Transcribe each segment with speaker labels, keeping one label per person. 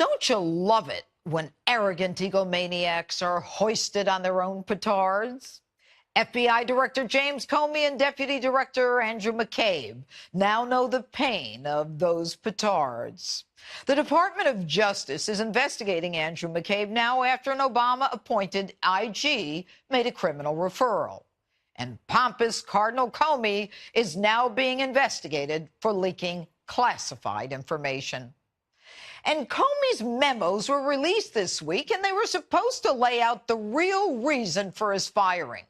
Speaker 1: Don't you love it when arrogant egomaniacs are hoisted on their own petards? FBI Director James Comey and Deputy Director Andrew McCabe now know the pain of those petards. The Department of Justice is investigating Andrew McCabe now after an Obama-appointed IG made a criminal referral. And pompous Cardinal Comey is now being investigated for leaking classified information. And Comey's memos were released this week, and they were supposed to lay out the real reason for his firing.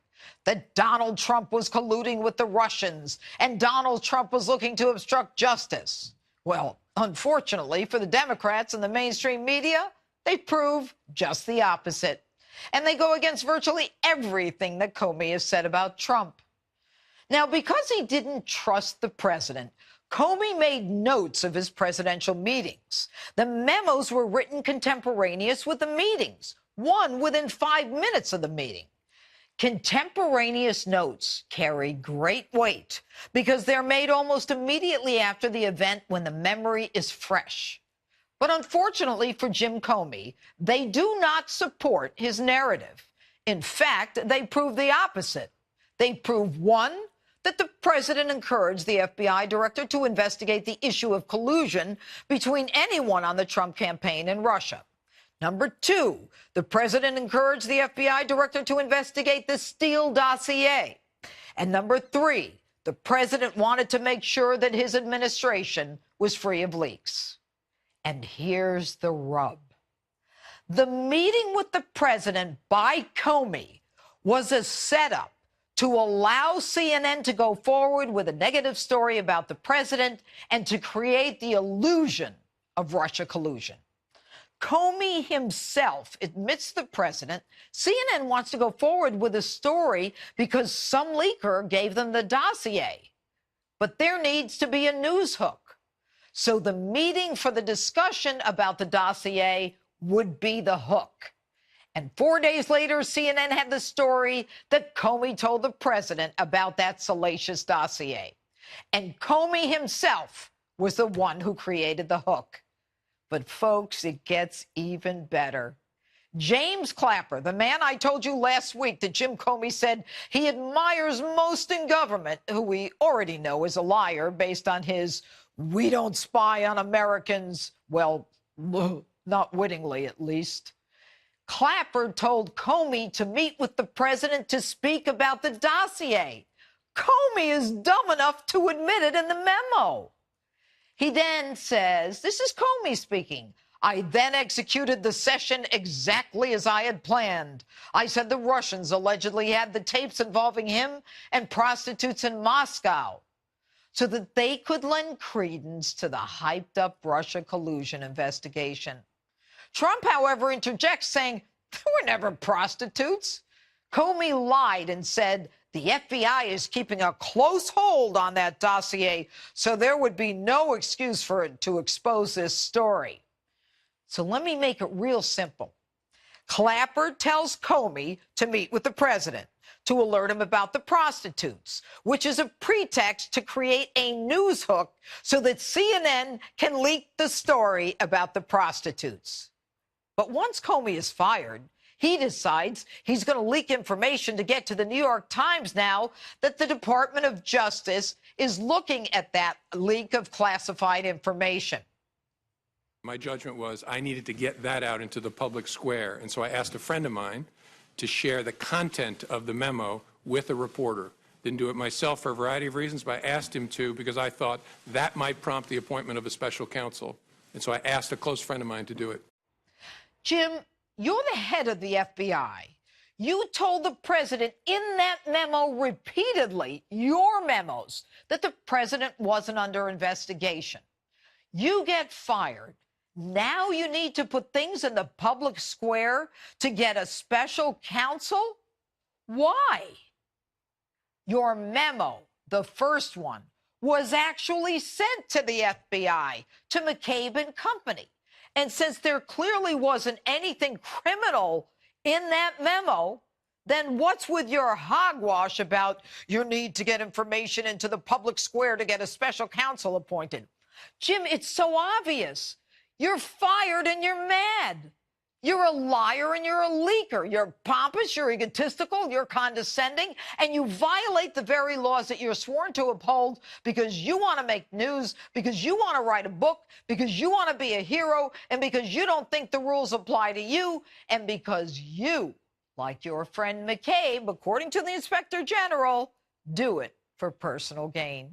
Speaker 1: That Donald Trump was colluding with the Russians, and Donald Trump was looking to obstruct justice. Well, unfortunately for the Democrats and the mainstream media, they prove just the opposite. And they go against virtually everything that Comey has said about Trump. Now, because he didn't trust the president, Comey made notes of his presidential meetings. The memos were written contemporaneous with the meetings, one within 5 minutes of the meeting. Contemporaneous notes carry great weight because they're made almost immediately after the event when the memory is fresh. But unfortunately for Jim Comey, they do not support his narrative. In fact, they prove the opposite. They prove, one, that the president encouraged the FBI director to investigate the issue of collusion between anyone on the Trump campaign and Russia. Number two, the president encouraged the FBI director to investigate the Steele dossier. And number three, the president wanted to make sure that his administration was free of leaks. And here's the rub. The meeting with the president by Comey was a setup to allow CNN to go forward with a negative story about the president and to create the illusion of Russia collusion. Comey himself admits to the president CNN wants to go forward with a story because some leaker gave them the dossier. But there needs to be a news hook. So the meeting for the discussion about the dossier would be the hook. And 4 days later, CNN had the story that Comey told the president about that salacious dossier. And Comey himself was the one who created the hook. But folks, it gets even better. James Clapper, the man I told you last week that Jim Comey said he admires most in government, who we already know is a liar based on his "we don't spy on Americans," well, not wittingly at least. Clapper told Comey to meet with the president to speak about the dossier. Comey is dumb enough to admit it in the memo. He then says, this is Comey speaking, "I then executed the session exactly as I had planned. I said the Russians allegedly had the tapes involving him and prostitutes in Moscow so that they could lend credence to the hyped-up Russia collusion investigation." Trump, however, interjects, saying, "There were never prostitutes." Comey lied and said the FBI is keeping a close hold on that dossier, so there would be no excuse for it to expose this story. So let me make it real simple. Clapper tells Comey to meet with the president to alert him about the prostitutes, which is a pretext to create a news hook so that CNN can leak the story about the prostitutes. But once Comey is fired, he decides he's going to leak information to get to the New York Times now that the Department of Justice is looking at that leak of classified information.
Speaker 2: My judgment was I needed to get that out into the public square, and so I asked a friend of mine to share the content of the memo with a reporter. Didn't do it myself for a variety of reasons, but I asked him to because I thought that might prompt the appointment of a special counsel. And so I asked a close friend of mine to do it.
Speaker 1: Jim, you're the head of the FBI. You told the president in that memo repeatedly, your memos, that the president wasn't under investigation. You get fired. Now you need to put things in the public square to get a special counsel? Why? Your memo, the first one, was actually sent to the FBI, to McCabe and company. And since there clearly wasn't anything criminal in that memo, then what's with your hogwash about your need to get information into the public square to get a special counsel appointed? Jim, it's so obvious. You're fired and you're mad. You're a liar and you're a leaker. You're pompous, you're egotistical, you're condescending, and you violate the very laws that you're sworn to uphold because you want to make news, because you want to write a book, because you want to be a hero, and because you don't think the rules apply to you, and because you, like your friend McCabe, according to the Inspector General, do it for personal gain.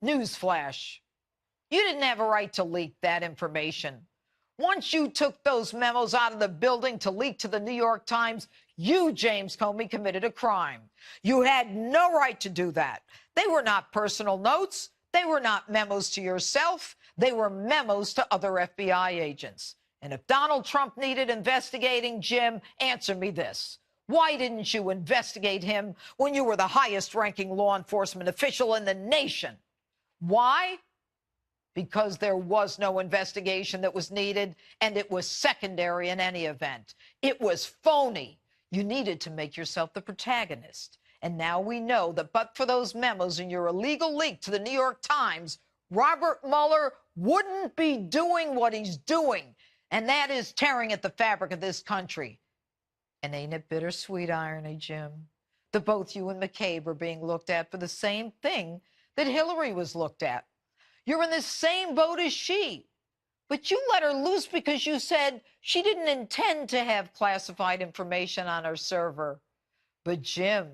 Speaker 1: Newsflash. You didn't have a right to leak that information. Once you took those memos out of the building to leak to the New York Times, you, James Comey, committed a crime. You had no right to do that. They were not personal notes. They were not memos to yourself. They were memos to other FBI agents. And if Donald Trump needed investigating, Jim, answer me this. Why didn't you investigate him when you were the highest-ranking law enforcement official in the nation? Why? Because there was no investigation that was needed, and it was secondary in any event. It was phony. You needed to make yourself the protagonist. And now we know that but for those memos and your illegal leak to the New York Times, Robert Mueller wouldn't be doing what he's doing, and that is tearing at the fabric of this country. And ain't it bittersweet irony, Jim, that both you and McCabe are being looked at for the same thing that Hillary was looked at? You're in the same boat as she. But you let her loose because you said she didn't intend to have classified information on her server. But Jim,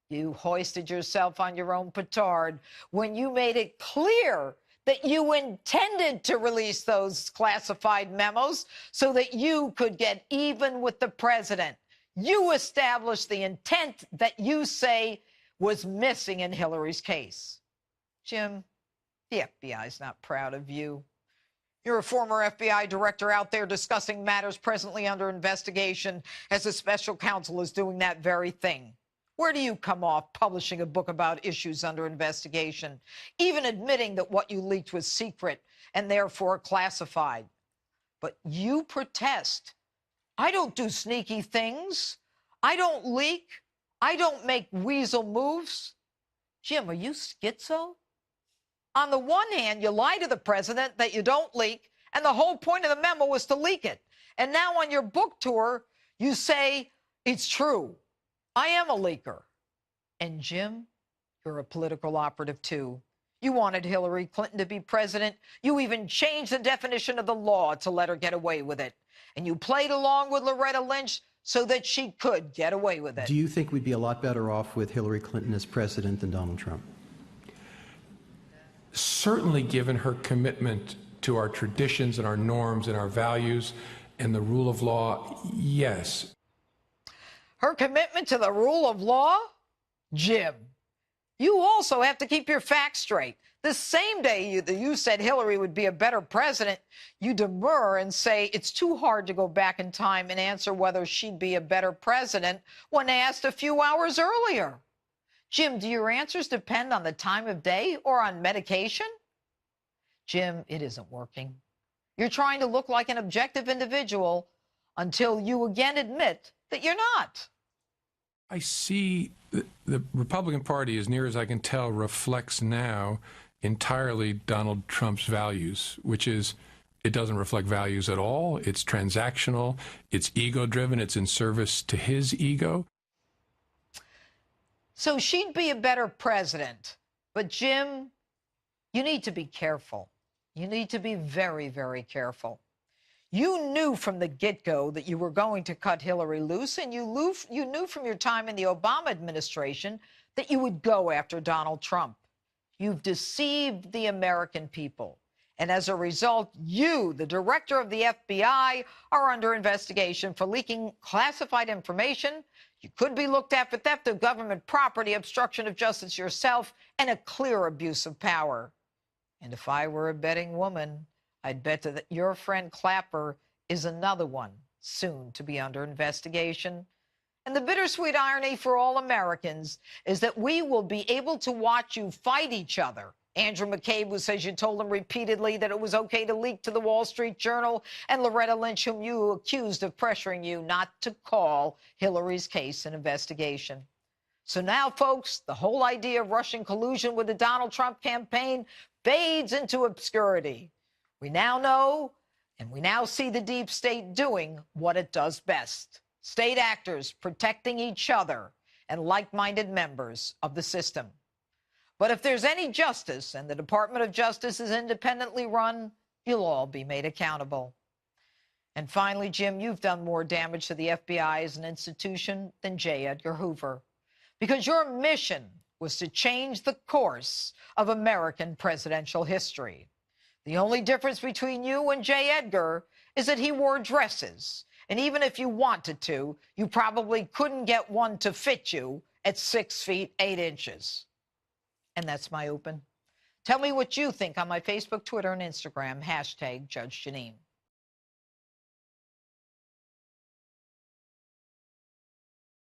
Speaker 1: you hoisted yourself on your own petard when you made it clear that you intended to release those classified memos so that you could get even with the president. You established the intent that you say was missing in Hillary's case. Jim, the FBI's not proud of you. You're a former FBI director out there discussing matters presently under investigation as a special counsel is doing that very thing. Where do you come off publishing a book about issues under investigation, even admitting that what you leaked was secret and therefore classified? But you protest. I don't do sneaky things. I don't leak. I don't make weasel moves. Jim, are you schizo? On the one hand, you lie to the president that you don't leak, and the whole point of the memo was to leak it. And now on your book tour, you say, it's true. I am a leaker. And Jim, you're a political operative too. You wanted Hillary Clinton to be president. You even changed the definition of the law to let her get away with it. And you played along with Loretta Lynch so that she could get away with it.
Speaker 3: Do you think we'd be a lot better off with Hillary Clinton as president than Donald Trump?
Speaker 2: Certainly, given her commitment to our traditions and our norms and our values and the rule of law, yes.
Speaker 1: Her commitment to the rule of law? Jim, you also have to keep your facts straight. The same day you said Hillary would be a better president, you demur and say it's too hard to go back in time and answer whether she'd be a better president when asked a few hours earlier. Jim, do your answers depend on the time of day or on medication? Jim, it isn't working. You're trying to look like an objective individual until you again admit that you're not.
Speaker 2: I see the Republican Party, as near as I can tell, reflects now entirely Donald Trump's values, which is it doesn't reflect values at all. It's transactional. It's ego-driven. It's in service to his ego.
Speaker 1: So she'd be a better president. But, Jim, you need to be careful. You need to be very, very careful. You knew from the get-go that you were going to cut Hillary loose, and you knew from your time in the Obama administration that you would go after Donald Trump. You've deceived the American people. And as a result, you, the director of the FBI, are under investigation for leaking classified information. You could be looked at for theft of government property, obstruction of justice yourself, and a clear abuse of power. And if I were a betting woman, I'd bet that your friend Clapper is another one soon to be under investigation. And the bittersweet irony for all Americans is that we will be able to watch you fight each other. Andrew McCabe, who says you told him repeatedly that it was okay to leak to the Wall Street Journal, and Loretta Lynch, whom you accused of pressuring you not to call Hillary's case an investigation. So now, folks, the whole idea of Russian collusion with the Donald Trump campaign fades into obscurity. We now know And we now see the deep state doing what it does best. State actors protecting each other and like-minded members of the system. But if there's any justice and the Department of Justice is independently run, you'll all be made accountable. And finally, Jim, you've done more damage to the FBI as an institution than J. Edgar Hoover, because your mission was to change the course of American presidential history. The only difference between you and J. Edgar is that he wore dresses. And even if you wanted to, you probably couldn't get one to fit you at 6 feet, 8 inches. And that's my open. Tell me what you think on my Facebook, Twitter, and Instagram, #JudgeJeanine.